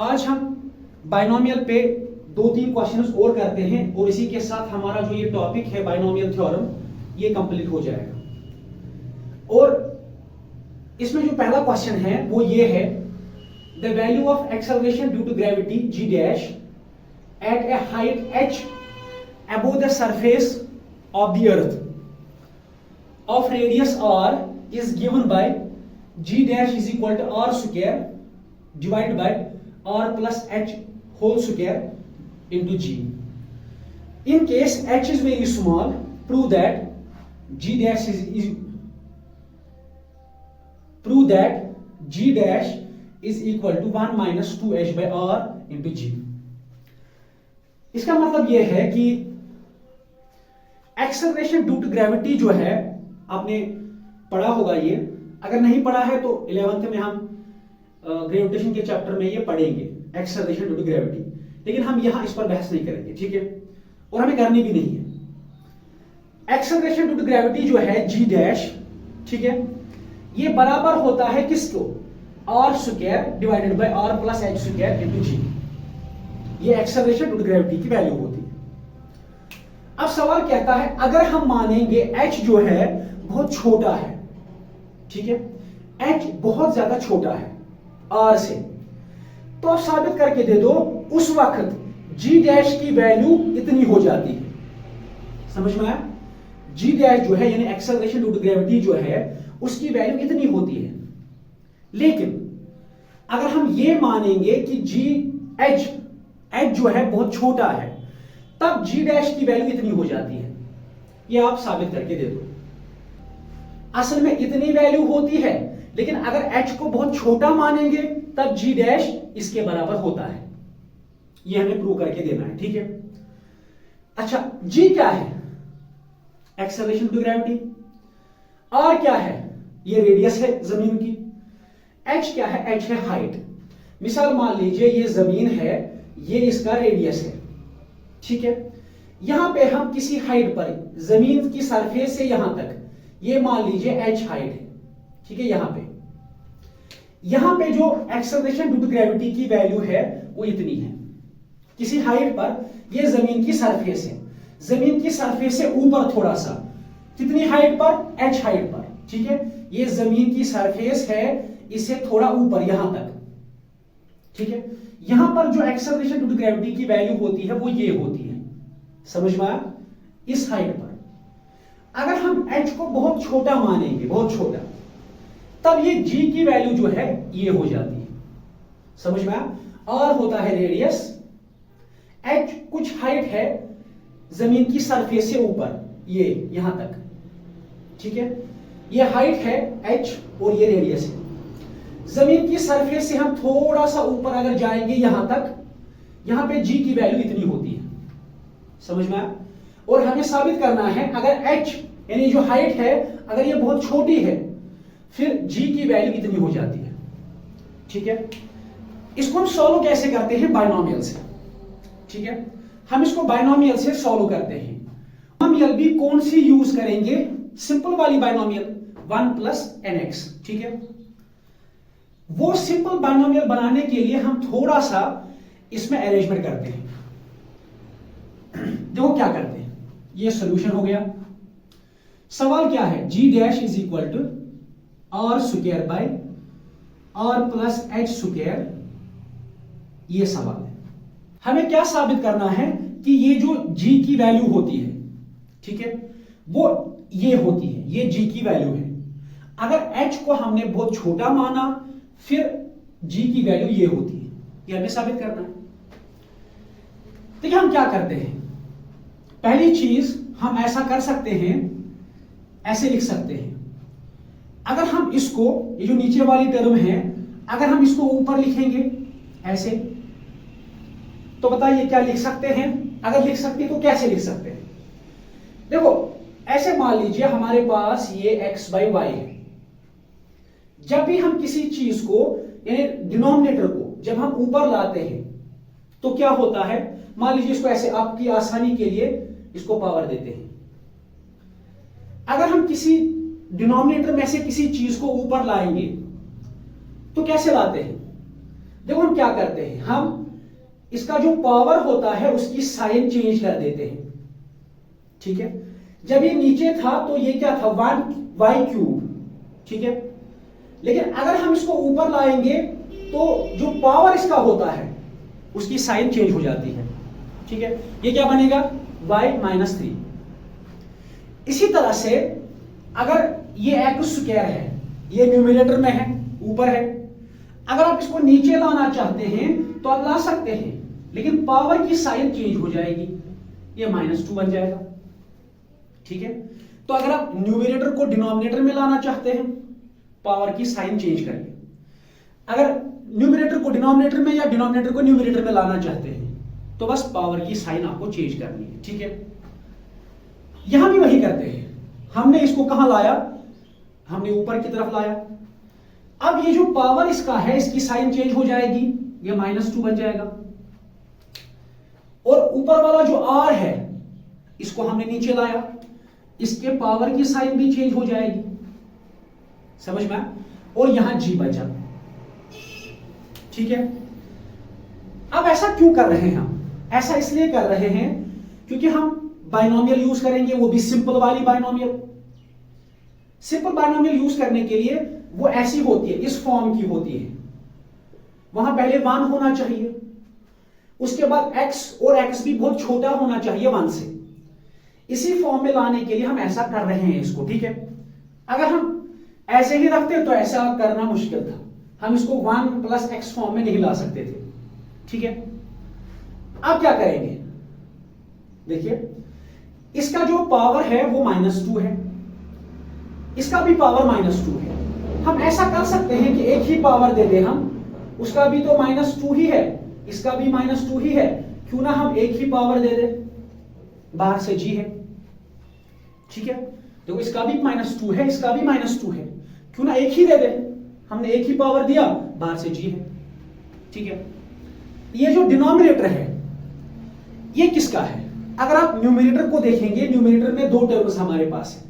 आज हम बाइनोमियल पे 2-3 क्वेश्चंस और करते हैं और इसी के साथ हमारा जो ये टॉपिक है बाइनोमियल थ्योरम ये कंप्लीट हो जाएगा। और इसमें जो पहला क्वेश्चन है वो ये है, the value of acceleration due to gravity g dash at a height h above the surface of the earth of radius r is given by g dash is equal to r square divided by r plus h whole square into g. In case h is very small, prove that g dash is equal to 1 minus 2h by r into g. इसका मतलब यह है कि acceleration due to gravity जो है, आपने पढ़ा होगा ये, अगर नहीं पढ़ा है तो 11th में हम ग्रेविटेशन के चैप्टर में ये पढ़ेंगे एक्सेलरेशन ड्यू टू ग्रेविटी, लेकिन हम यहां इस पर बहस नहीं करेंगे, ठीक है, और हमें करनी भी नहीं है। एक्सेलरेशन ड्यू टू ग्रेविटी जो है जी डैश, ठीक है, ये बराबर होता है किसको, r square divided by are plus h square into g. ये एक्सेलरेशन ड्यू टू ग्रेविटी की वैल्यू होती है। अब सवाल कहता है अगर हम मानेंगे h जो है बहुत छोटा है, ठीक है, h बहुत ज्यादा छोटा है r से, तो आप साबित करके दे दो उस वक्त g डैश की वैल्यू इतनी हो जाती है। समझ में आया? g डैश जो है यानी एक्सेलरेशन ड्यू टू ग्रेविटी जो है उसकी वैल्यू इतनी होती है। लेकिन अगर हम ये मानेंगे कि h जो है बहुत छोटा है, तब g डैश की वैल्यू इतनी हो जाती है। ये आप साबित करके दे दो। असल में इतनी वैल्यू होती है, लेकिन अगर h को बहुत छोटा मानेंगे तब g डैश इसके बराबर होता है। ये हमें प्रूव करके देना है, ठीक है। अच्छा, g क्या है? Acceleration to gravity. r क्या है? ये रेडियस है जमीन की। h क्या है? h है हाइट। मिसाल मान लीजिए ये जमीन है, ये इसका रेडियस है, ठीक है। यहां पे हम किसी हाइट पर जमीन की सरफेस से यहां तक, ये मान लीजिए h हाइट है, ठीक है। यहां पे जो एक्सेलरेशन ड्यू टू ग्रेविटी की वैल्यू है वो इतनी है। किसी हाइट पर ये जमीन की सरफेस है, जमीन की सरफेस से ऊपर थोड़ा सा, कितनी हाइट पर? h हाइट पर, ठीक है। ये जमीन की सरफेस है, इससे थोड़ा ऊपर यहां तक, ठीक है। यहां पर जो एक्सेलरेशन ड्यू टू ग्रेविटी की वैल्यू होती है वो ये होती है। समझ में आया? इस हाइट पर अगर हम h को बहुत छोटा मानेंगे, बहुत छोटा, तब ये g की वैल्यू जो है ये हो जाती है। समझ में आया? और होता है रेडियस, h कुछ हाइट है जमीन की सरफेस से ऊपर, ये यहां तक, ठीक है। ये हाइट है h और ये रेडियस है। जमीन की सरफेस से हम थोड़ा सा ऊपर अगर जाएंगे यहां तक, यहां पे g की वैल्यू इतनी होती है। समझ में आया? और हमें साबित करना है अगर h यानी जो हाइट है अगर ये बहुत छोटी है, फिर g की वैल्यू इतनी हो जाती है, ठीक है। इसको हम सॉल्व कैसे करते हैं? बाइनोमियल से, ठीक है। हम इसको बाइनोमियल से सॉल्व करते हैं। बाइनोमियल भी कौन सी यूज करेंगे? सिंपल वाली बाइनोमियल 1 प्लस nx, ठीक है। वो सिंपल बाइनोमियल बनाने के लिए हम थोड़ा सा इसमें अरेंजमेंट करते हैं। देखो क्या करते हैं, ये सॉल्यूशन हो गया। सवाल क्या है? g dash is equal to R square by are plus h square, ये सवाल है। हमें क्या साबित करना है कि ये जो g की वैल्यू होती है, ठीक है, वो ये होती है, ये g की वैल्यू है। अगर h को हमने बहुत छोटा माना, फिर g की वैल्यू ये होती है। ये हमें साबित करना है। देखिए हम क्या करते हैं, पहली चीज हम ऐसा कर सकते हैं, ऐसे लिख सकते हैं। अगर हम इसको, ये जो नीचे वाली टर्म है, अगर हम इसको ऊपर लिखेंगे ऐसे, तो बताइए क्या लिख सकते हैं? अगर लिख सकते हैं तो कैसे लिख सकते हैं? देखो ऐसे मान लीजिए हमारे पास ये x बाई वाई है। जब भी हम किसी चीज को यानी डिनोमिनेटर को जब हम ऊपर लाते हैं तो क्या होता है? मान लीजिए इसको ऐसे, आपकी आसानी के लिए इसको पावर देते हैं। अगर हम किसी डिनोमिनेटर में से किसी चीज को ऊपर लाएंगे तो कैसे लाते हैं? देखो हम क्या करते हैं, हम इसका जो पावर होता है उसकी साइन चेंज कर देते हैं, ठीक है। जब ये नीचे था तो ये क्या था, 1y³, ठीक है। लेकिन अगर हम इसको ऊपर लाएंगे तो जो पावर इसका होता है उसकी साइन चेंज हो जाती है, ठीक है। ये क्या बनेगा, y-3। इसी तरह से अगर ये x² है, ये न्यूमरेटर में है, ऊपर है, अगर आप इसको नीचे लाना चाहते हैं तो आप ला सकते हैं, लेकिन पावर की साइन चेंज हो जाएगी, ये -2 बन जाएगा, ठीक है। तो अगर आप न्यूमरेटर को डिनोमिनेटर में लाना चाहते हैं, पावर की साइन चेंज करिए। अगर न्यूमरेटर को डिनोमिनेटर में या डिनोमिनेटर को न्यूमरेटर में लाना चाहते हैं तो बस पावर की साइन आपको चेंज करनी है, ठीक है। यहां भी वही करते हैं, हमने इसको कहां लाया, हमने ऊपर की तरफ लाया। अब ये जो पावर इसका है इसकी साइन चेंज हो जाएगी, ये -2 बन जाएगा। और ऊपर वाला जो r है इसको हमने नीचे लाया, इसके पावर की साइन भी चेंज हो जाएगी, समझ में। और यहां g बचा, ठीक है। अब ऐसा क्यों कर रहे हैं हम, ऐसा इसलिए कर रहे हैं क्योंकि हम बाइनोमियल यूज करेंगे, वो भी सिंपल वाली बाइनोमियल। सिंपल बाइनोमियल यूज करने के लिए वो ऐसी होती है, इस फॉर्म की होती है। वहां पहले 1 होना चाहिए, उसके बाद x, और x भी बहुत छोटा होना चाहिए 1 से। इसी फॉर्म में लाने के लिए हम ऐसा कर रहे हैं इसको, ठीक है। अगर हम ऐसे ही रखते तो ऐसा करना मुश्किल था, हम इसको 1 + x फॉर्म में नहीं ला सकते थे, ठीक है। अब क्या करेंगे, देखिए इसका जो पावर है वो -2 है, इसका भी पावर -2 है। हम ऐसा कर सकते हैं कि एक ही पावर दे दे हम, उसका भी तो -2 ही है, इसका भी -2 ही है, क्यों ना हम एक ही पावर दे दे, बाहर से g है, ठीक है। देखो इसका भी -2 है, इसका भी -2 है, क्यों ना एक ही दे दे, हमने एक ही पावर दिया, बाहर से g है, ठीक है। ये जो डिनोमिनेटर है ये किसका है, अगर आप न्यूमरेटर को देखेंगे, न्यूमरेटर में 2 टर्म्स हमारे पास है,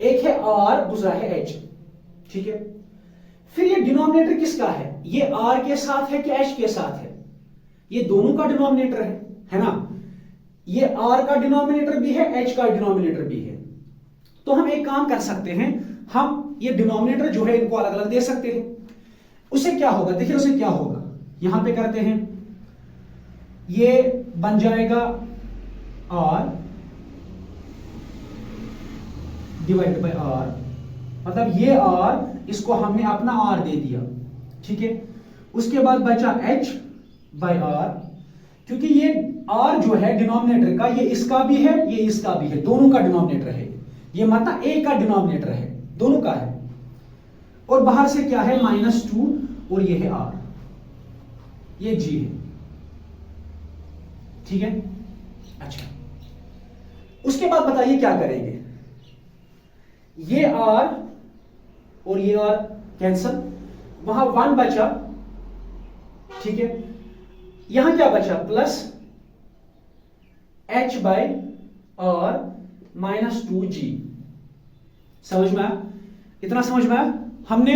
एक है r, दूसरा है h, ठीक है। फिर ये डिनोमिनेटर किसका है, ये r के साथ है कि h के साथ है, ये दोनों का डिनोमिनेटर है ना। ये r का डिनोमिनेटर भी है, h का डिनोमिनेटर भी है। तो हम एक काम कर सकते हैं, हम ये डिनोमिनेटर जो है इनको अलग अलग दे सकते हैं। उसे क्या होगा, देखिए उसे क्या होगा, यहां पे करते हैं, ये बन जाएगा r डिवाइडेड बाय r, मतलब ये r, इसको हमने अपना r दे दिया, ठीक है। उसके बाद बचा h/r, क्योंकि ये r जो है डिनोमिनेटर का, ये इसका भी है, ये इसका भी है, दोनों का डिनोमिनेटर है, ये मतलब एक का डिनोमिनेटर है, दोनों का है। और बाहर से क्या है, -2, और ये है r, ये g है, ठीक है। अच्छा, उसके बाद बताइए क्या करेंगे, ये r और ये r कैंसल, वहां 1 बचा, ठीक है। यहां क्या बचा, प्लस h/r -2g, समझ में आया, इतना समझ में आया। हमने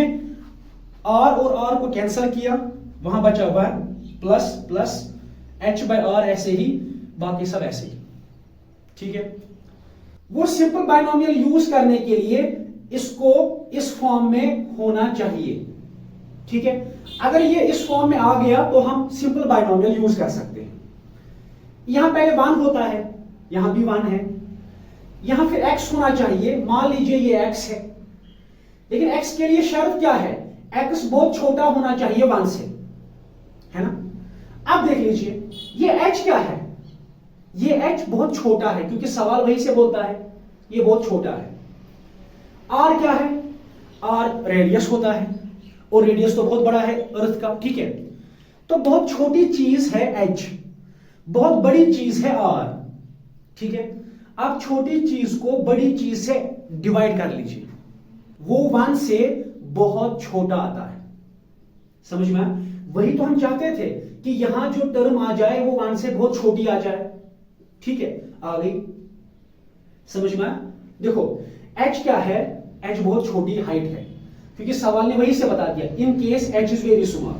r और r को कैंसिल किया, वहां बचा 1 प्लस h/r, ऐसे ही बाकी सब ऐसे ही, ठीक है। वो सिंपल बाइनोमियल यूज करने के लिए इसको इस फॉर्म में होना चाहिए, ठीक है। अगर ये इस फॉर्म में आ गया तो हम सिंपल बाइनोमियल यूज कर सकते हैं। यहां पहले 1 होता है, यहां भी 1 है, यहां फिर x होना चाहिए, मान लीजिए ये x है, लेकिन x के लिए शर्त क्या है, x बहुत छोटा होना चाहिए 1 से, है ना। अब देख लीजिए ये h क्या है, ये h बहुत छोटा है, क्योंकि सवाल वही से बोलता है, ये बहुत छोटा है। r क्या है, r रेडियस होता है, और रेडियस तो बहुत बड़ा है अर्थ का, ठीक है। तो बहुत छोटी चीज है h, बहुत बड़ी चीज है r, ठीक है। आप छोटी चीज को बड़ी चीज से डिवाइड कर लीजिए, वो 1 से बहुत छोटा आता है, समझ में आया? वही तो हम चाहते थे कि यहां जो टर्म आ जाए वो 1 से बहुत छोटी आ जाए, ठीक है। आ गई, समझ में आया? देखो h क्या है, h बहुत छोटी हाइट है, क्योंकि सवाल ने वही से बता दिया, in case h is very small,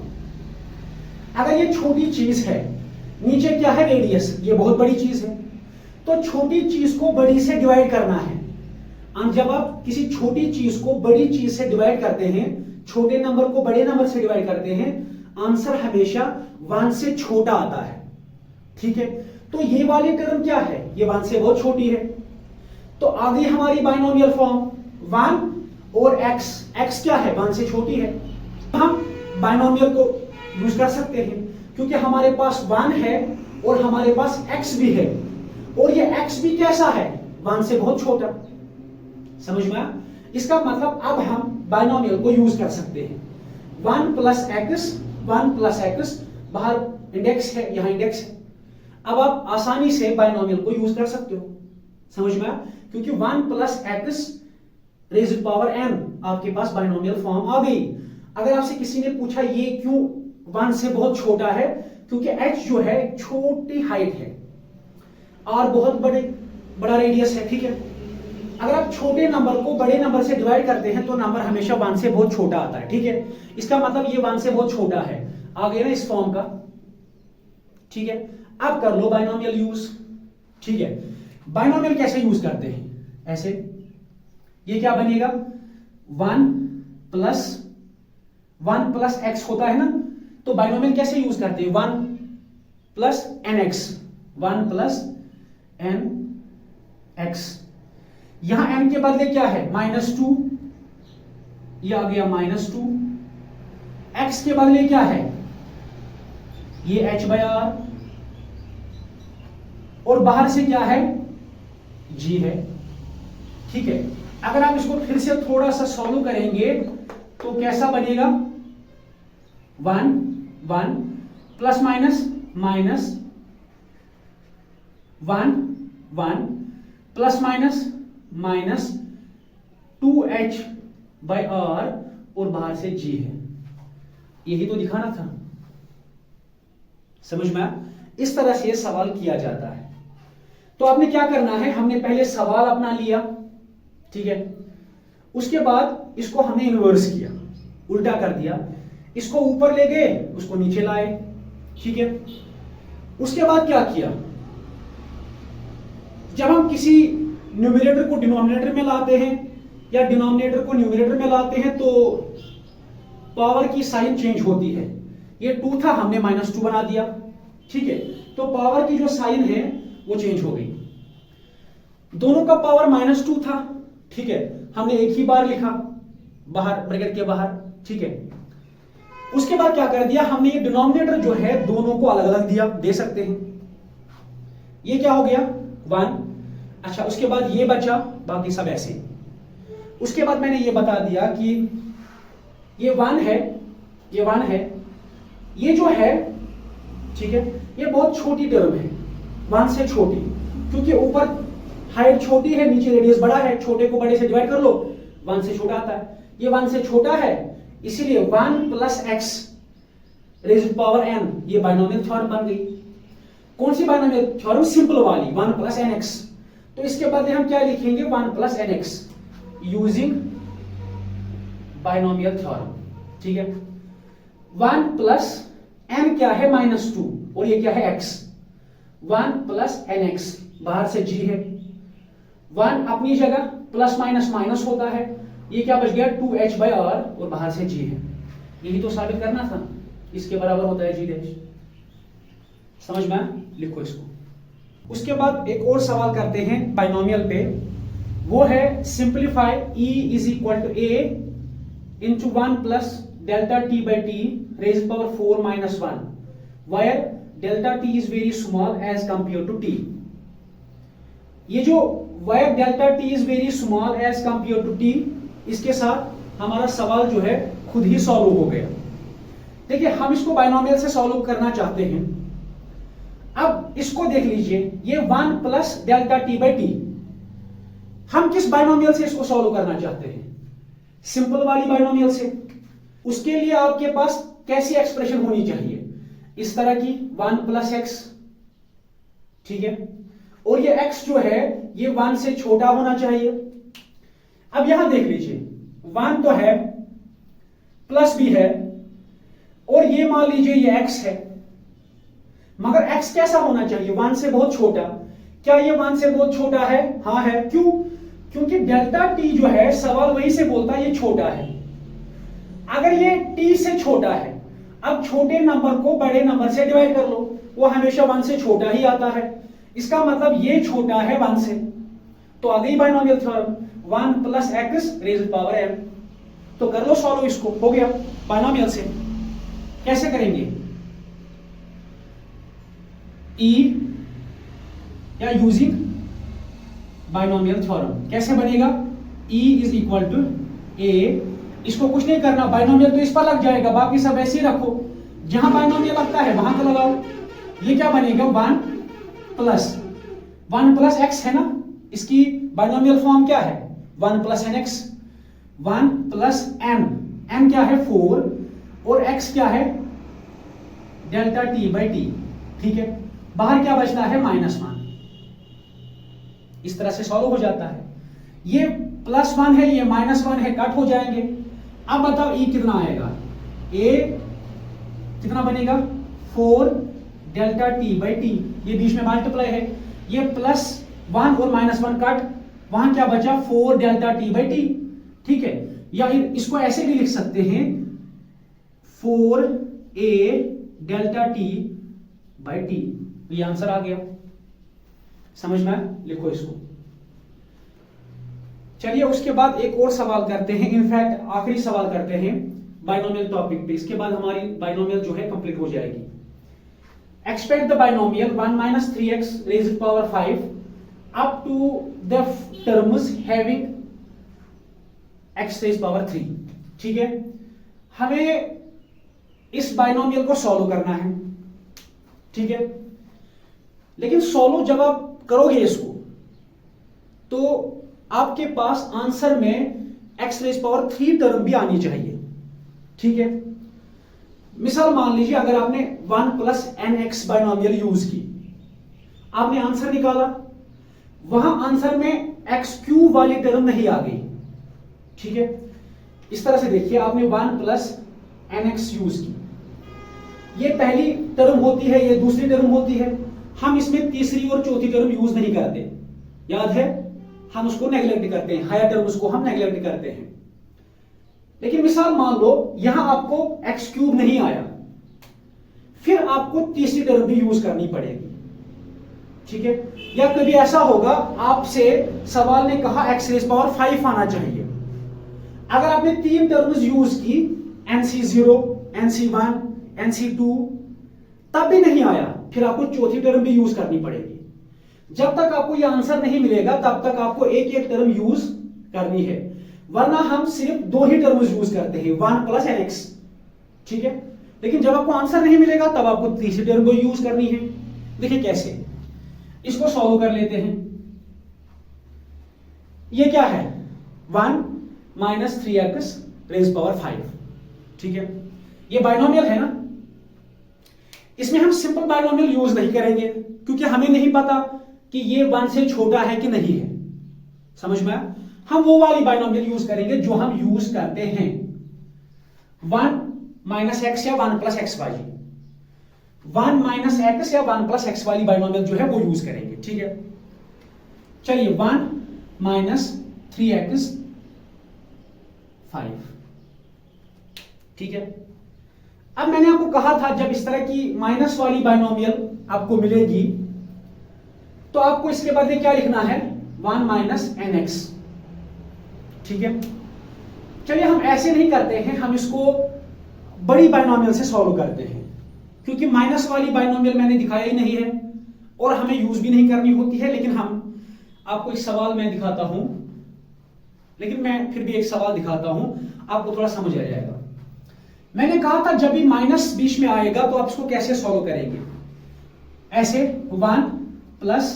अगर ये छोटी चीज है, नीचे क्या है, रेडियस, ये बहुत बड़ी चीज है, तो छोटी चीज को बड़ी से डिवाइड करना है। जब आप किसी छोटी चीज को बड़ी चीज से डिवाइड करते हैं, छोटे नंबर को बड़े नंबर से डिवाइड करते हैं, आंसर हमेशा 1 से छोटा आता है। ठीक है, तो ये वाली टर्म क्या है, ये 1 से बहुत छोटी है। तो आ गई हमारी बाइनोमियल फॉर्म 1 और x क्या है, 1 से छोटी है। हम बाइनोमियल को यूज कर सकते हैं क्योंकि हमारे पास 1 है और हमारे पास x भी है, और ये x भी कैसा है, 1 से बहुत छोटा। समझ में आया? इसका मतलब अब हम बाइनोमियल को यूज कर सकते हैं। 1 प्लस एक्स, बाहर इंडेक्स है, यहां इंडेक्स है। अब आप आसानी से बाइनोमियल को यूज कर सकते हो। समझ में आया? क्योंकि 1 plus x raised power n आपके पास बाइनोमियल फॉर्म आ गई। अगर आपसे किसी ने पूछा ये क्यों 1 से बहुत छोटा है, क्योंकि h जो है छोटी हाइट है और बहुत बड़ा रेडियस है। ठीक है, अगर आप छोटे नंबर को बड़े नंबर से डिवाइड करते हैं तो नंबर हमेशा 1 से बहुत छोटा आता है। ठीक है, इसका मतलब ये 1 से बहुत छोटा है, आ गया ना इस फॉर्म का। ठीक है, अब कर लो बाइनोमियल यूज। ठीक है, बाइनोमियल कैसे यूज करते हैं, ऐसे, ये क्या बनेगा, 1 प्लस x होता है ना, तो बाइनोमियल कैसे यूज करते हैं, 1 प्लस nx, यहां n के बदले क्या है, -2, ये आ गया -2, x के बदले क्या है, ये h/r, और बाहर से क्या है, g है। ठीक है, अगर आप इसको फिर से थोड़ा सा सॉल्व करेंगे तो कैसा बनेगा, 1 plus minus 1 plus minus 2h/r, और बाहर से g है। यही तो दिखाना था। समझ में आया? इस तरह से सवाल किया जाता है। तो आपने क्या करना है, हमने पहले सवाल अपना लिया, ठीक है, उसके बाद इसको हमने इन्वर्स किया, उल्टा कर दिया, इसको ऊपर ले गए, उसको नीचे लाए। ठीक है, उसके बाद क्या किया, जब हम किसी न्यूमरेटर को डिनोमिनेटर में लाते हैं या डिनोमिनेटर को न्यूमरेटर में लाते हैं तो पावर की साइन चेंज होती है। ये 2 था, हमने -2 बना दिया। ठीक है, तो पावर की जो साइन है वो चेंज हो गई। दोनों का पावर -2 था, ठीक है, हमने एक ही बार लिखा बाहर, ब्रैकेट के बाहर। ठीक है, उसके बाद क्या कर दिया हमने, ये डिनोमिनेटर जो है दोनों को अलग अलग दिया, दे सकते हैं। ये क्या हो गया, 1। अच्छा, उसके बाद ये बचा, बाकी सब ऐसे। उसके बाद मैंने ये बता दिया कि ये 1 है, ये 1 है, ये जो है, ठीक है, ये बहुत छोटी टर्म है, 1 से छोटी, क्योंकि ऊपर हाइट छोटी है, नीचे रेडियस बड़ा है, छोटे को बड़े से डिवाइड कर लो, 1 से छोटा आता है। ये 1 से छोटा है, इसीलिए 1 plus x raised power n, ये बाइनोमियल थ्योरम बन गई। कौन सी बाइनोमियल थ्योरम, सिंपल वाली, 1 प्लस nx। तो इसके बदले हम क्या लिखेंगे, 1 plus nx using binomial theorem. ठीक है, 1 प्लस n क्या है, -2, और ये क्या है, x। 1 प्लस nx, बाहर से g है, 1 अपनी जगह, प्लस माइनस माइनस होता है, ये क्या बच गया, 2h/r, और बाहर से g है। यही तो साबित करना था, इसके बराबर होता है g'। समझ में, लिखो इसको। उसके बाद एक और सवाल करते हैं बाइनोमियल पे, वो है simplify e is equal to a into 1 plus delta t/t raised power 4 - 1 where delta t is very small as compare to t। ये जो where delta t is very small as compare to t, इसके साथ हमारा सवाल जो है खुद ही solve हो गया। देखिए, हम इसको बाइनोमियल से सॉल्व करना चाहते हैं। अब इसको देख लीजिए, ये 1 प्लस डेल्टा t/t, हम किस बाइनोमियल से इसको सॉल्व करना चाहते हैं, सिंपल वाली बाइनोमियल से। उसके लिए आपके पास कैसी एक्सप्रेशन होनी चाहिए, इस तरह की, 1 प्लस एक्स। ठीक है, और ये x जो है ये 1 से छोटा होना चाहिए। अब यहां देख लीजिए, 1 तो है, प्लस भी है, और ये मान लीजिए ये x है, मगर x कैसा होना चाहिए, 1 से बहुत छोटा। क्या ये 1 से बहुत छोटा है? हाँ है। क्यों? क्योंकि डेल्टा t जो है, सवाल वही से बोलता है ये छोटा है। अगर ये t से छोटा है, अब छोटे नंबर को बड़े नंबर से डिवाइड कर लो, वो हमेशा 1 से छोटा ही आता है। इसका मतलब ये छोटा है 1 से, तो आ गई binomial theorem, 1 plus x rays power m। तो कर लो सॉल्व, इसको हो गया बाइनोमियल से। कैसे करेंगे? e या यूजिंग बाइनोमियल थ्योरम। कैसे बनेगा? e is equal to a, इसको कुछ नहीं करना, बाइनोमियल तो इस पर लग जाएगा, बाकी सब ऐसे ही रखो, जहां बाइनोमियल लगता है वहां पर लगाओ। ये क्या बनेगा? 1 प्लस x है ना, इसकी बाइनोमियल फॉर्म क्या है? 1 प्लस nx। 1 प्लस n क्या है? 4, और x क्या है? Delta t by T. ठीक है, बाहर क्या बचता है? -1। इस तरह से सॉल्व हो जाता है। ये +1 है, ये -1 है, कट हो जाएंगे। अब बताओ e कितना आएगा? a कितना बनेगा? 4 डेल्टा t बाई टी, ये बीच में मल्टीप्लाई है, ये +1 और -1 कट, वहां क्या बचा? 4 डेल्टा t बाई टी। ठीक है, या इसको ऐसे भी लिख सकते हैं, 4a delta t by T. ये आंसर आ गया, समझ में? लिखो इसको। चलिए उसके बाद एक और सवाल करते हैं, इनफैक्ट आखिरी सवाल करते हैं बाइनोमियल टॉपिक पे, इसके बाद हमारी बाइनोमियल जो है कंप्लीट हो जाएगी। Expect the binomial 1 minus 3x raise power 5 up to the terms having x raise power 3। ठीक है, हमें इस बाइनोमियल को सॉल्व करना है। ठीक है, लेकिन सॉल्व जब आप करोगे इसको, तो आपके पास आंसर में x रेज़ पावर 3 टर्म भी आनी चाहिए। ठीक है, मिसाल मान लीजिए अगर आपने 1 प्लस nx बाइनोमियल यूज की, आपने आंसर निकाला, वहां आंसर में x³ वाली टर्म नहीं आ गई। ठीक है, इस तरह से देखिए, आपने 1 प्लस nx यूज की, ये पहली टर्म होती है, ये दूसरी टर्म होती है, हम इसमें तीसरी और चौथी टर्म यूज नहीं करते, याद है? हम उसको नेग्लेक्ट करते हैं, हायर टर्म उसको हम नेग्लेक्ट करते हैं। लेकिन मिसाल मान लो यहां आपको x³ नहीं आया, फिर आपको तीसरी टर्म भी यूज करनी पड़ेगी। ठीक है, या कभी ऐसा होगा आपसे सवाल ने कहा x रेज़ पावर 5 आना चाहिए, अगर आपने 3 टर्म्स यूज की, nc0, nc1, nc2, तब भी नहीं आया, फिर आपको चौथी टर्म भी यूज करनी पड़ेगी। जब तक आपको यह आंसर नहीं मिलेगा तब तक आपको एक एक टर्म यूज करनी है, वरना हम सिर्फ 2 ही टर्म्स यूज करते हैं, 1 प्लस nx। ठीक है, लेकिन जब आपको आंसर नहीं मिलेगा तब आपको तीसरी टर्म को यूज करनी है। देखिए कैसे, इसको सॉल्व कर लेते हैं। ये क्या है? 1 माइनस 3x रेज़ पावर 5। ठीक है, ये बाइनोमियल है ना, इसमें हम सिंपल बाइनोमियल यूज नहीं करेंगे, क्योंकि हमें नहीं पता कि ये 1 से छोटा है कि नहीं है। समझ में? हम वो वाली बाइनोमियल यूज करेंगे जो हम यूज करते हैं, 1 माइनस एक्स या 1 प्लस एक्स वाली, 1 माइनस एक्स या 1 प्लस एक्स वाली बाइनोमियल जो है वो यूज करेंगे। ठीक है, चलिए 1 माइनस 3x 5। ठीक है, अब मैंने आपको कहा था जब इस तरह की माइनस वाली बाइनोमियल आपको मिलेगी तो आपको इसके बाद क्या लिखना है? 1 माइनस nx। ठीक है, चलिए हम ऐसे नहीं करते हैं, हम इसको बड़ी बाइनोमियल से सॉल्व करते हैं, क्योंकि माइनस वाली बाइनोमियल मैंने दिखाया ही नहीं है और हमें यूज भी नहीं करनी होती है। लेकिन हम आपको एक सवाल मैं दिखाता हूं, लेकिन मैं फिर भी एक सवाल दिखाता हूं, आपको थोड़ा समझ आ जाएगा। मैंने कहा था जब भी माइनस बीच में आएगा तो आप इसको कैसे सॉल्व करेंगे? ऐसे 1 प्लस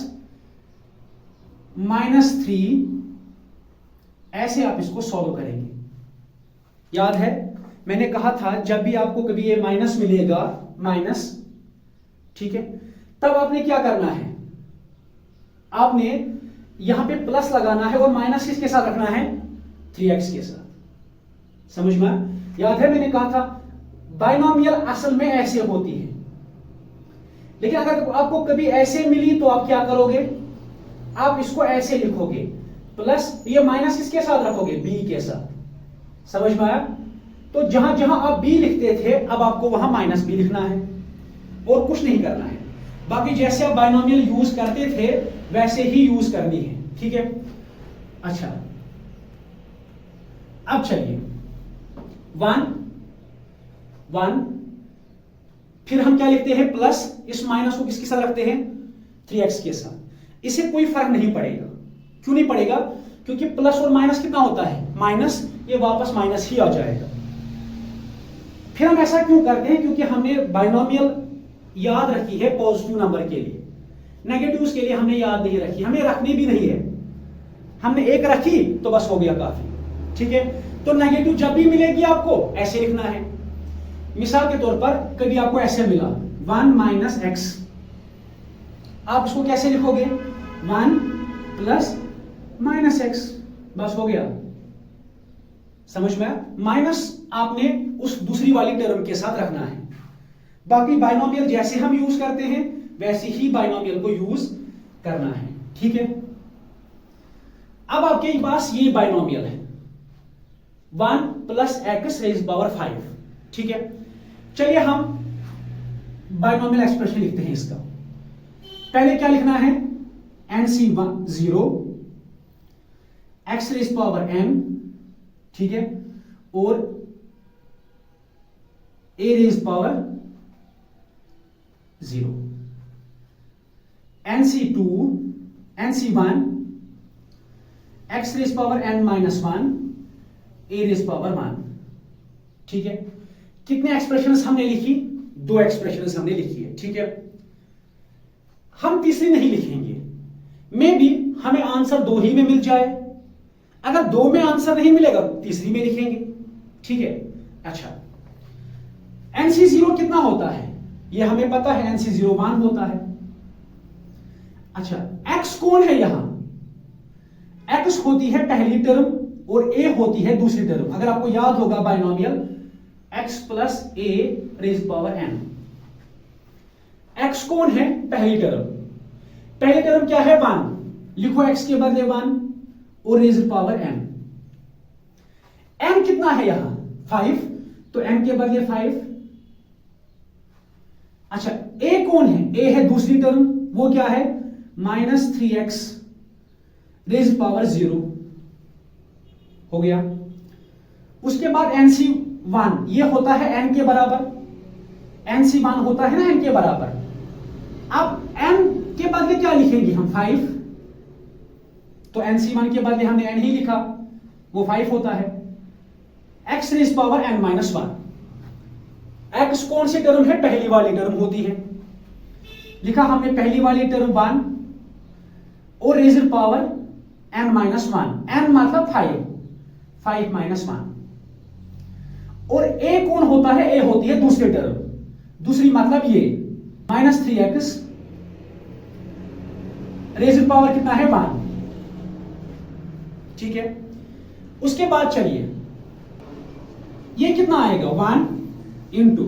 -3, ऐसे आप इसको सॉल्व करेंगे। याद है मैंने कहा था जब भी आपको कभी ये माइनस मिलेगा, माइनस, ठीक है, तब आपने क्या करना है? आपने यहां पे प्लस लगाना है और माइनस किसके साथ रखना है? 3x के साथ। समझ में? याद है मैंने कहा था बाइनोमियल असल में ऐसे होती है, लेकिन अगर आपको कभी ऐसे मिली तो आप क्या करोगे, आप इसको ऐसे लिखोगे प्लस ये माइनस किसके साथ रखोगे, बी के साथ। समझ में आया? तो जहां जहां आप बी लिखते थे अब आपको वहां माइनस बी लिखना है और कुछ नहीं करना है। बाकी जैसे आप बाइनोमियल यूज करते थे वैसे ही यूज करनी है, ठीक है। अच्छा अब चलिए 1 1 फिर हम क्या लिखते हैं प्लस, इस माइनस को किसके साथ रखते हैं, 3x के साथ। इसे कोई फर्क नहीं पड़ेगा। क्यों नहीं पड़ेगा? क्योंकि प्लस और माइनस कितना होता है, माइनस, ये वापस माइनस ही आ जाएगा। फिर हम ऐसा क्यों करते हैं, क्योंकि हमने बाइनोमियल याद रखी है पॉजिटिव नंबर के लिए, नेगेटिव्स के लिए हमने याद नहीं रखी, हमें रखनी भी नहीं है। हमने एक रखी तो बस हो गया काफी, ठीक है। तो नेगेटिव जब भी मिलेगी आपको ऐसे लिखना है। मिसाल के तौर पर कभी आपको ऐसे मिला 1 माइनस एक्स, आप इसको कैसे लिखोगे, 1 प्लस माइनस एक्स, बस हो गया। समझ में? माइनस आपने उस दूसरी वाली टर्म के साथ रखना है। बाकी बाइनोमियल जैसे हम यूज करते हैं वैसे ही बाइनोमियल को यूज करना है, ठीक है। अब आपके पास ये बाइनोमियल है 1 प्लस एक्स रेज़ पावर 5, ठीक है। चलिए हम बाइनोमियल एक्सप्रेशन लिखते हैं इसका। पहले क्या लिखना है, NC1 0 x rays power n, ठीक है, और a rays power 0, NC1 x rays power n minus 1 a rays power 1, ठीक है। कितने एक्सप्रेशंस हमने लिखी, 2 एक्सप्रेशंस हमने लिखी है, ठीक है। हम तीसरी नहीं लिखेंगे, मे बी हमें आंसर 2 ही में मिल जाए। अगर 2 में आंसर नहीं मिलेगा तीसरी में लिखेंगे, ठीक है। अच्छा NC0 कितना होता है, ये हमें पता है, NC0 1 होता है। अच्छा x कौन है यहां, x होती है पहली टर्म और a होती है दूसरी टर्म। अगर आपको याद होगा binomial x plus a rays power n, x कौन है, पहली टर्म। पहली टर्म क्या है, 1, लिखो x के बदले 1 और रेज़ पावर n। n कितना है यहां, 5, तो n के बदले 5। अच्छा a कौन है, a है दूसरी टर्म, वो क्या है, माइनस 3x रेज़ पावर 0 हो गया। उसके बाद NC1 ये होता है n के बराबर, NC1 होता है ना n के बराबर। अब n के बदले क्या लिखेंगे हम, 5, तो NC1 के बदले हमने n ही लिखा, वो 5 होता है। x raise power n minus 1, x कौन सी टर्म है, पहली वाली टर्म होती है, लिखा हमने पहली वाली टर्म 1 और rays power n minus 1, n मतलब 5 माइनस 1। और a कौन होता है, a होती है दूसरी टर्म, दूसरी मतलब ये माइनस 3x रेज़ पावर कितना है, 1, ठीक है। उसके बाद चलिए ये कितना आएगा, 1 इंटू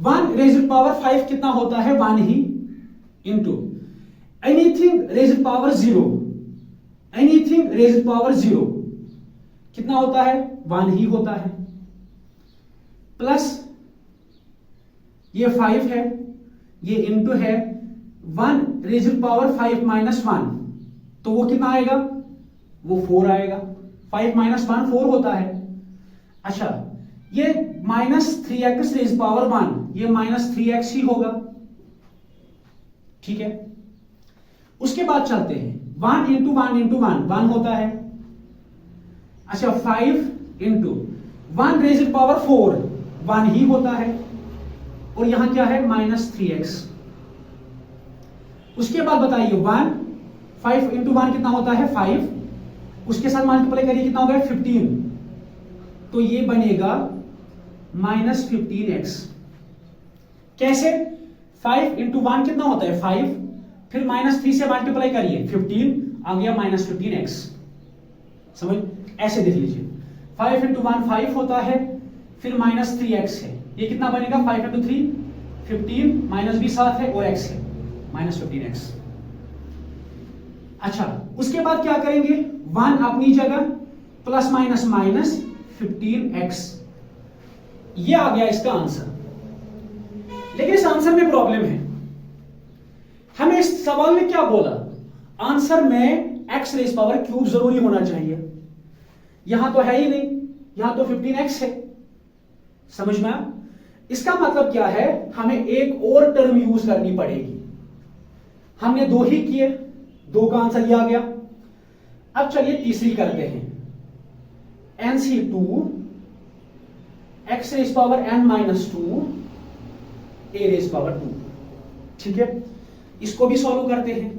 1 रेज़ पावर 5 कितना होता है, 1 ही, into anything raise power 0, anything raise power 0 कितना होता है, 1 ही होता है, प्लस ये 5 है, ये इंटू है 1 रेज़ पावर 5 माइनस 1, तो वो कितना आएगा, वो 4 आएगा। 5 माइनस 1 4 होता है। अच्छा ये माइनस 3x रेज़ पावर 1, ये माइनस 3x ही होगा, ठीक है। उसके बाद चलते हैं 1 इंटू 1 इंटू 1 होता है। अच्छा 5 इंटू 1 रेज़ पावर 4 1 ही होता है, और यहां क्या है, माइनस 3x। उसके बाद बताइए 5 इंटू 1 कितना होता है, 5, उसके साथ मल्टीप्लाई करिए कितना होगा, 15, तो ये बनेगा माइनस 15x। कैसे, 5 इंटू 1 कितना होता है, 5, फिर माइनस 3 से मल्टीप्लाई करिए 15, आ गया माइनस 15x। समझ, ऐसे देख लीजिए 5 इंटू 1 5 होता है, फिर माइनस 3x है, ये कितना बनेगा, 5 इंटू 3 15 माइनस भी साथ है और x है -15x। अच्छा, उसके बाद क्या करेंगे, 1 अपनी जगह प्लस माइनस माइनस 15x, ये आ गया इसका आंसर। लेकिन इस आंसर में प्रॉब्लम है, हमें इस सवाल में क्या बोला, आंसर में x रेज पावर क्यूब जरूरी होना चाहिए, यहां तो है ही नहीं, यहां तो 15x है। समझ में आया? इसका मतलब क्या है, हमें एक और टर्म यूज करनी पड़ेगी। हमने 2 ही किए, 2 का आंसर ये आ गया। अब चलिए तीसरी करते हैं, NC2 x raise power n-2 a raise power 2। ठीक है, इसको भी सॉल्व करते हैं।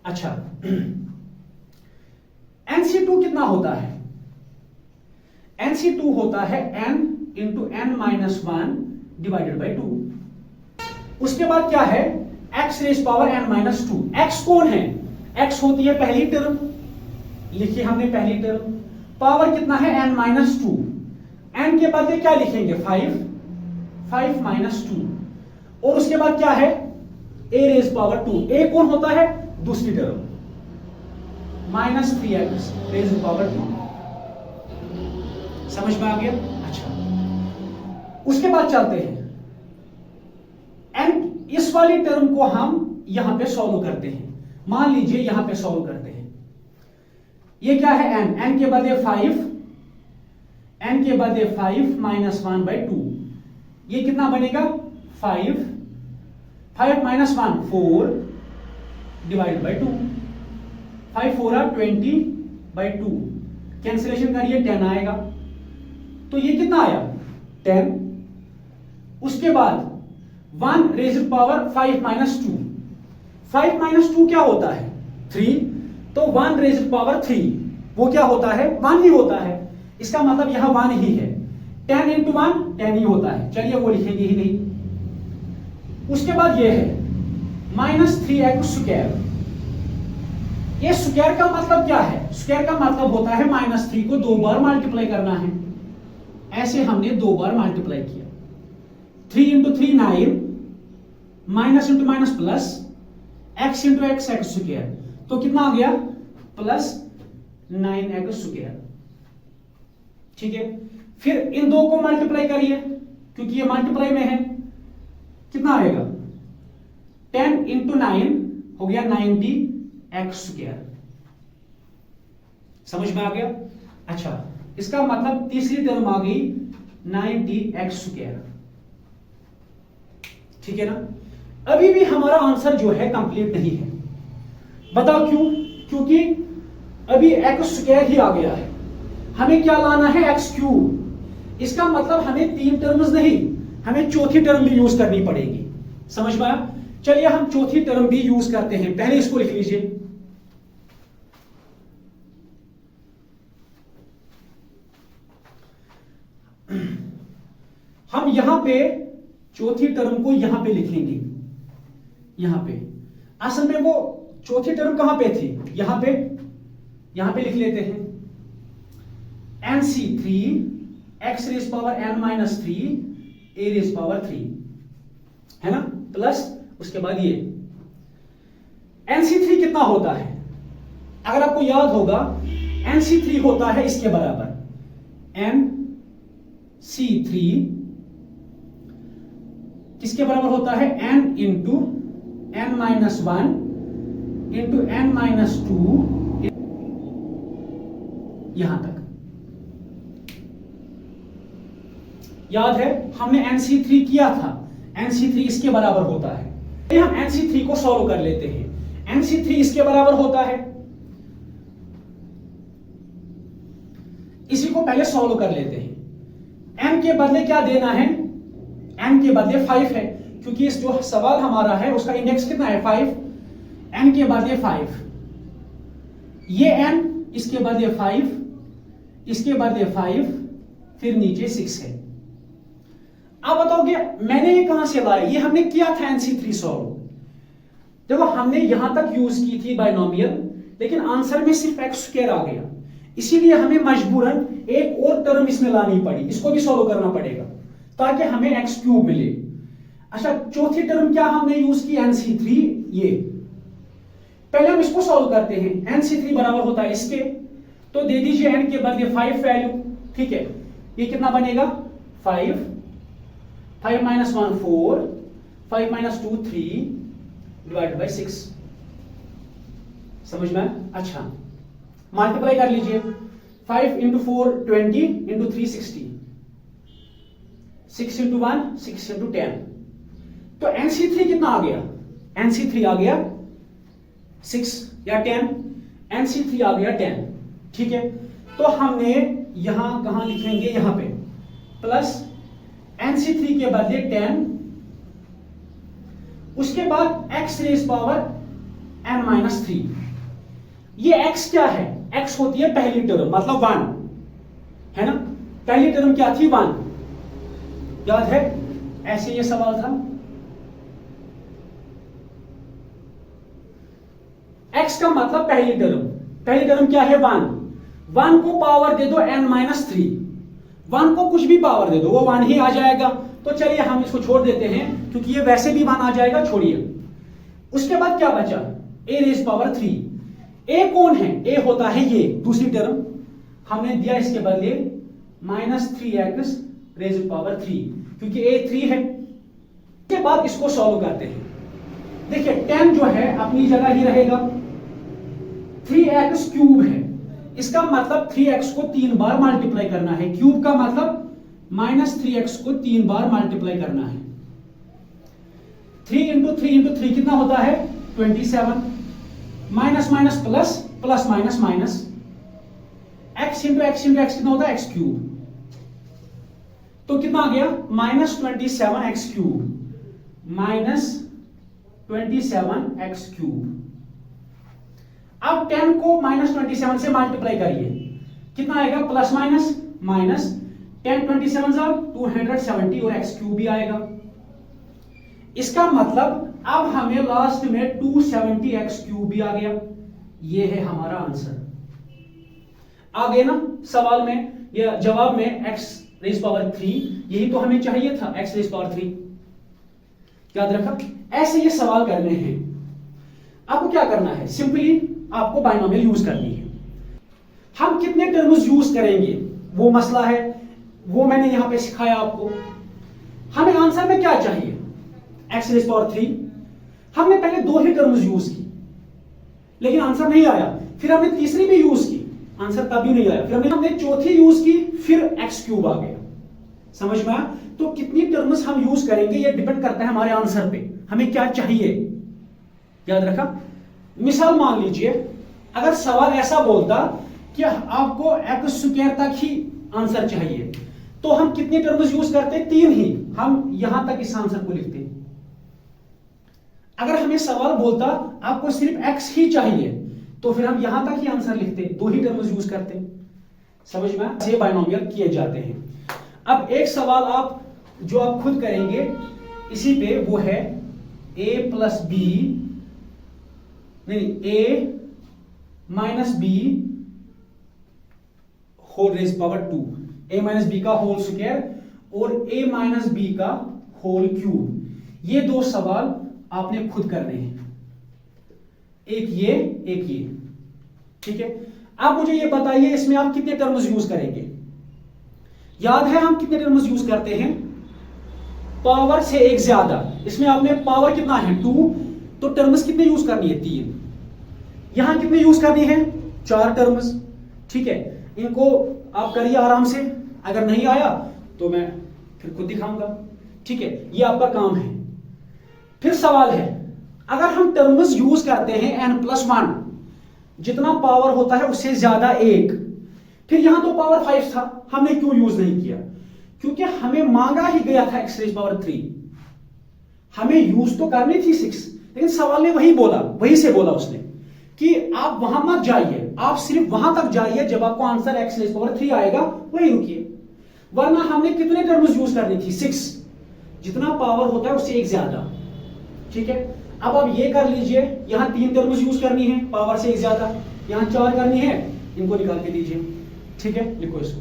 अच्छा, NC2 कितना होता है, NC2 होता है n into n-1 divided by 2। उसके बाद क्या है, x raise power n-2। x कौन है, x होती है पहली टर्म, लिखी हमने पहली टर्म, पावर कितना है n-2, n के बाद क्या लिखेंगे 5 माइनस 2, और उसके बाद क्या है a रेज पावर 2। a कौन होता है, दूसरी टर्म, -3x रेज पावर 2। समझ में आ गया? अच्छा, उसके बाद चलते हैं, n इस वाली टर्म को हम यहां पे सॉल्व करते हैं। मान लीजिए यहां पे सॉल्व करते हैं, ये क्या है n के बदले 5, n के बदले 5 माइनस 1 बाई 2, ये कितना बनेगा 5 minus 1 4 divide by 2, 5 4 20 by 2, cancellation करिए 10 आएगा, तो ये कितना आया 10। उसके बाद 1 रेज़ पावर 5 माइनस 2, 5 माइनस 2 क्या होता है 3, तो 1 रेज़ पावर 3 वो क्या होता है 1 ही होता है, इसका मतलब यहां 1 ही है। 10 इंटू 1 10 ही होता है, चलिए वो लिखेंगे ही नहीं। उसके बाद ये है -3x स्क्वायर, ये स्क्वायर का मतलब क्या है, स्क्वायर का मतलब होता है -3 को 2 बार मल्टीप्लाई करना है, ऐसे हमने 2 बार मल्टीप्लाई किया। 3 into 3 9, minus into minus plus, x into x x square, तो कितना आ गया प्लस 9x स्क्वायर। ठीक है, फिर इन 2 को मल्टीप्लाई करिए क्योंकि ये मल्टीप्लाई में है, कितना आएगा 10 इंटू 9 हो गया 90x स्क्वायर। समझ में आ गया? अच्छा, इसका मतलब तीसरी टर्म आ गई 90x स्क्वायर। ठीक है ना? अभी भी हमारा आंसर जो है कंप्लीट नहीं है, बताओ क्यों? क्योंकि अभी x स्क्वायर ही आ गया है, हमें क्या लाना है x क्यूब। इसका मतलब हमें 3 टर्म्स नहीं, हमें चौथी टर्म भी यूज करनी पड़ेगी। समझ में आया? चलिए हम चौथी टर्म भी यूज करते हैं, पहले इसको लिख लीजिए। हम यहां पे चौथी टर्म को यहां पे लिखेंगे, यहां पे असल में वो चौथी टर्म कहां पे थी, यहां पे लिख लेते हैं NC3 x raise power n-3 a raise power 3, है ना, प्लस उसके बाद ये NC3 कितना होता है, अगर आपको याद होगा NC3 होता है इसके बराबर, NC3 किसके बराबर होता है, n into n-1 into n-2 यहां तक। याद है हमने NC3 किया था, NC3 इसके बराबर होता है। हम NC3 को सॉल्व कर लेते हैं। NC3 इसके बराबर होता है, इसी को पहले सॉल्व कर लेते हैं। n के बदले क्या देना है, n के बदले 5 है, क्योंकि इस जो सवाल हमारा है उसका इंडेक्स कितना है 5, n के बदले 5, ये n इसके बदले 5, इसके बदले 5, फिर नीचे 6 है। अब बताओगे मैंने ये कहां से लाया, ये हमने किया था NC3 सॉल्व। देखो हमने यहां तक यूज की थी बाइनोमियल, लेकिन आंसर में सिर्फ x स्क्वायर आ गया, इसीलिए हमें मजबूरन एक और टर्म इसमें लानी पड़ी, इसको भी सॉल्व करना पड़ेगा ताकि हमें x क्यूब मिले। अच्छा, चौथी टर्म क्या हमने यूज की, NC3। ये पहले हम इसको सॉल्व करते हैं। NC3 बराबर होता है इसके, तो दे दीजिए n के बदले 5 वैल्यू, ठीक है। ये कितना बनेगा, 5, 5 माइनस 1 4, 5 माइनस 2 3 डिवाइड बाई 6। समझ में आया? अच्छा, मल्टीप्लाई कर लीजिए। 5 इंटू 4 20 इंटू 3 60, 6 इंटू 1 6 इंटू 10। तो NC3 कितना आ गया, NC3 आ गया 6 या 10, NC3 आ गया 10, ठीक है। तो हमने यहां कहां लिखेंगे, यहां पे प्लस NC3 के बदले 10, उसके बाद x raise power n minus 3। ये x क्या है, x होती है पहली टर्म, मतलब 1 है ना। पहली टर्म क्या थी, 1, याद है? ऐसे ये सवाल था। x का मतलब पहली टर्म क्या है, 1 को पावर दे दो n माइनस 3, 1 को कुछ भी पावर दे दो वो 1 ही आ जाएगा। तो चलिए हम इसको छोड़ देते हैं, क्योंकि ये वैसे भी 1 आ जाएगा, छोड़िए। उसके बाद क्या बचा, a रेज पावर 3। a कौन है, a होता है ये दूसरी टर्म, हमने दिया इसके बदले माइनस 3x रेज पावर 3, क्योंकि a 3 है। इसके बाद इसको सॉल्व करते हैं। देखिए 10 जो है अपनी जगह ही रहेगा, 3x क्यूब है, इसका मतलब 3x को 3 बार मल्टीप्लाई करना है। क्यूब का मतलब माइनस 3x को 3 बार मल्टीप्लाई करना है। 3 इंटू 3 इंटू 3 कितना होता है, 27। Minus minus plus, plus minus minus, x into x into x कितना होता है, x क्यूब। तो कितना आ गया, minus 27x cube, minus 27x cube. अब 10 को माइनस 27 से मल्टीप्लाई करिए, कितना आएगा, प्लस माइनस माइनस, 10 27 270 और x क्यूब भी आएगा। इसका मतलब अब हमें लास्ट में 270x क्यूब भी आ गया। ये है हमारा आंसर। आ गए ना सवाल में या जवाब में x रेज पावर 3, यही तो हमें चाहिए था, x रेज पावर 3। याद रखा, ऐसे ये सवाल करने हैं। आपको क्या करना है, सिंपली आपको बाइनोमियल यूज करनी है। हम कितने टर्म्स यूज करेंगे वो मसला है, वो मैंने यहां पे सिखाया आपको। हमें आंसर में क्या चाहिए, x रेज पावर 3। हमने पहले 2 ही टर्म्स यूज की, लेकिन आंसर नहीं आया। फिर हमने तीसरी भी यूज की, आंसर तब भी नहीं आया। फिर हमने चौथी यूज की, फिर x क्यूब आ गया। समझ में आया? तो कितनी टर्म्स हम यूज करेंगे ये डिपेंड करता है हमारे आंसर पे, हमें क्या चाहिए। याद रखा। मिसाल मान लीजिए, अगर सवाल ऐसा बोलता कि आपको x स्क्वायर तक ही आंसर चाहिए, तो हम कितनी टर्म्स यूज करते, 3 ही, हम यहां तक इस आंसर को लिखते। अगर हमें सवाल बोलता आपको सिर्फ x ही चाहिए, तो फिर हम यहां तक ही आंसर लिखते, 2 ही टर्म्स यूज करते। समझ में? ऐसे बाइनोमियल किए जाते हैं। अब एक सवाल आप जो आप खुद करेंगे इसी पे, वो है a प्लस बी, नहीं, a minus b whole raise power 2, a minus b का होल स्क्वायर और a माइनस बी का होल क्यूब। ये 2 सवाल आपने खुद करने हैं, एक ये, ठीक है। आप मुझे ये बताइए, इसमें आप कितने टर्म्स यूज करेंगे। याद है हम कितने टर्म्स यूज करते हैं, पावर से एक ज्यादा। इसमें आपने पावर कितना है, 2, तो टर्म्स कितने यूज करनी है, 3। यहां कितने यूज करनी है, 4 टर्म्स, ठीक है। इनको आप करिए आराम से, अगर नहीं आया तो मैं फिर खुद दिखाऊंगा, ठीक है। ये आपका काम है। फिर सवाल है, अगर हम टर्म्स यूज करते हैं n+1, जितना पावर होता है उससे ज्यादा 1, फिर यहां तो पावर 5 था, हमने क्यों यूज नहीं किया, क्योंकि हमें मांगा ही गया था x रेज पावर 3, हमें यूज तो करनी थी 6, लेकिन सवाल ने वही से बोला उसने कि आप वहां मत जाइए, आप सिर्फ वहां तक जाइए जब आपको आंसर x रेज पावर 3 आएगा, वही रुकिए। वरना हमने कितने टर्म्स यूज करनी थी, 6, जितना पावर होता है उससे एक ज्यादा, ठीक है। अब आप ये कर लीजिए, यहां 3 टर्म्स यूज करनी है पावर से एक ज्यादा, यहां 4 करनी है, इनको निकाल के दीजिए, ठीक है। लिखो इसको।